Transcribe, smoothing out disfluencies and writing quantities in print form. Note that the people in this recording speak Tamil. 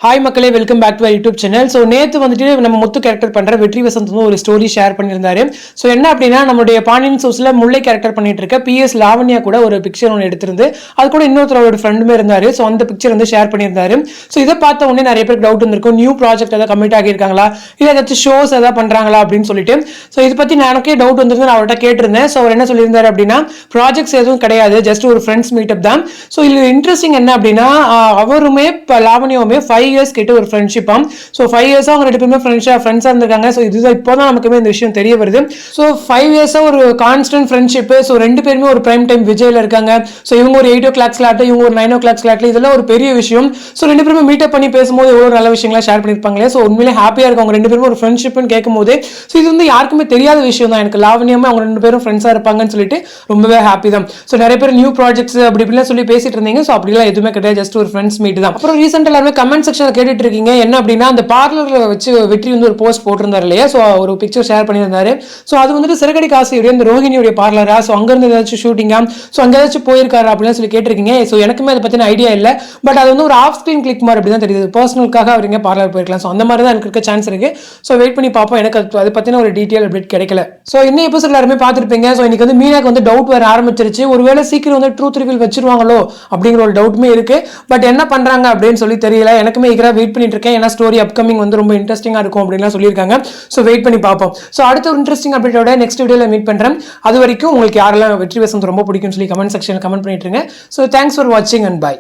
ஹாய் மக்களே, welcome back to YouTube channel. So நேற்று வந்துட்டு நம்ம முத்து கேரக்டர் பண்ணுற வெற்றி வசந்த் வந்து ஒரு ஸ்டோரி ஷேர் பண்ணியிருந்தாரு. ஸோ என்ன அப்படின்னா, நம்மளுடைய பாண்டியன் சோஸில் முல்லை கேரக்டர் பண்ணிட்டு இருக்க பிஎஸ் லாவண்யா கூட ஒரு பிக்சர் ஒன்று எடுத்திருந்து அது கூட இன்னொருத்தரோட ஃப்ரெண்டுமே இருந்தாரு. ஸோ அந்த பிக்சர் வந்து ஷேர் பண்ணியிருந்தாரு. ஸோ இதை பார்த்த உடனே நிறைய பேருக்கு டவுட் இருந்திருக்கும், நியூ ப்ராஜெக்ட் ஏதாவது கமிட் ஆகியிருக்காங்களா, இல்லை ஏதாச்சும் ஷோஸ் ஏதாவது பண்ணுறாங்களா அப்படின்னு சொல்லிட்டு. ஸோ இதை பற்றி எனக்கே டவுட் வந்துருந்து நான் அவர்கிட்ட கேட்டிருந்தேன். ஸோ அவர் என்ன சொல்லியிருந்தாரு அப்படின்னா, ப்ராஜெக்ட்ஸ் எதுவும் கிடையாது, ஜஸ்ட் ஒரு ஃப்ரெண்ட்ஸ் மீட்டப் தான். ஸோ இது இன்ட்ரெஸ்டிங் என்ன அப்படின்னா, அவருமே லாவண்யாவுமே 5 years கிட்ட ஒரு ஃப்ரெண்ட்ஷிப்பாம். ஸோ 5 years அவங்க ரெண்டு பேருமே ஃப்ரெண்ட்ஸாக இருந்திருக்காங்க. ஸோ இதுதான் இப்போதான் நமக்குமே இந்த விஷயம் தெரிய வருது. ஸோ 5 years ஒரு கான்ஸ்டன்ட் ஃப்ரெண்ட்ஷிப். ஸோ ரெண்டு பேருமே ஒரு பிரைம் டைம் விஜய்ல இருக்காங்க. ஸோ இவங்க ஒரு 8 o'clock ஸ்லாட், இவங்க ஒரு 9 o'clock ஸ்லாட்ல, இதெல்லாம் ஒரு பெரிய விஷயம். ஸோ ரெண்டு பேருமே மீட்டப் பண்ணி பேசும்போது எவ்வளோ நல்ல விஷயங்களா ஷேர் பண்ணியிருப்பாங்களே. ஸோ உண்மையிலே ஹாப்பியாக இருக்கும் அவங்க ரெண்டு பேரும் ஒரு ஃப்ரெண்ட்ஷிப்னு கேட்கும்போது. ஸோ இது வந்து யாருக்குமே தெரியாத விஷயம் தான். எனக்கு லாவண்யமே அவங்க ரெண்டு பேரும் ஃப்ரெண்ட்ஸாக இருப்பாங்கன்னு சொல்லிட்டு ரொம்பவே ஹாப்பி தான். ஸோ நிறைய பேர் நியூ ப்ராஜெக்ட்ஸ் அப்படி இப்படிலாம் சொல்லி பேசிட்டு இருந்தீங்க. ஸோ அப்படிலாம் எதுவுமே கிடையாது, ஜஸ்ட் ஒரு ஃப்ரெண்ட்ஸ் மீட் தான். அப்புறம் ரீசெண்டாக எல்லாருமே கமெண்ட் செக்ஷனில் கேட்டுட்டு இருக்கீங்க என்ன அப்படின்னா, அந்த பார்லர்ல வச்சு வெற்றி வந்து ஒரு போஸ்ட் போட்டிருந்தாரு இல்லையா. ஸோ ஒரு பிக்சர் ஷேர் பண்ணியிருந்தாரு. ஸோ அது வந்துட்டு சிறகடி காசியுடைய இந்த ரோஹிணியுடைய பார்லரா, ஸோ அங்கிருந்து ஏதாச்சும் ஷூட்டிங்கா, ஸோ அங்கே ஏதாச்சும் போயிருக்காரு அப்படின்னு சொல்லி கேட்டிருக்கீங்க. ஸோ எனக்குமே அதை பற்றின ஐடியா இல்லை. பட் அது வந்து ஒரு ஆஃப் ஸ்க்ரீன் கிளிக் மாதிரி அப்படி தான் தெரியுது. பர்சனலுக்காக அவர் இங்கே பார்லர் போயிருக்கலாம். ஸோ அந்த மாதிரி தான் எனக்கு இருக்க சான்ஸ் இருக்கு. ஸோ வெயிட் பண்ணி பார்ப்போம். எனக்கு அதை பற்றின ஒரு டீட்டெயில் அப்டேட் கிடைக்கல. ஸோ இன்னும் எபிசோட் எல்லாருமே பார்த்துருப்பீங்க. ஸோ இன்னைக்கு வந்து மீனாக்கு வந்து டவுட் வர ஆரம்பிச்சிருச்சு. ஒருவேளை சீக்கிரம் வந்து ட்ரூத் ரிவீல் வச்சிருவாங்களோ அப்படிங்கிற ஒரு டவுட்மே இருக்கு. பட் என்ன பண்றாங்க அப்படின்னு சொல்லி தெரியல. எனக்குமே ஈகரா வெயிட் பண்ணிட்டு இருக்கேன். ஏன்னா ஸ்டோரி அப்கமிங் வந்து ரொம்ப இன்ட்ரெஸ்டிங்காக இருக்கும் அப்படின்லாம் சொல்லியிருக்காங்க. ஸோ வெயிட் பண்ணி பார்ப்போம். ஸோ அடுத்த ஒரு இன்ட்ரெஸ்டிங் அப்டேட்டோட நெக்ஸ்ட் வீடியோவில் மீட் பண்ணுறேன். அது வரைக்கும் உங்களுக்கு யாரெல்லாம் வெற்றி வசந்த் ரொம்ப பிடிக்கும்னு சொல்லி கமெண்ட் செக்ஷனில் கமெண்ட் பண்ணிட்டு இருங்க. ஸோ தேங்க்ஸ் ஃபார் வாட்சிங் அண்ட் பை.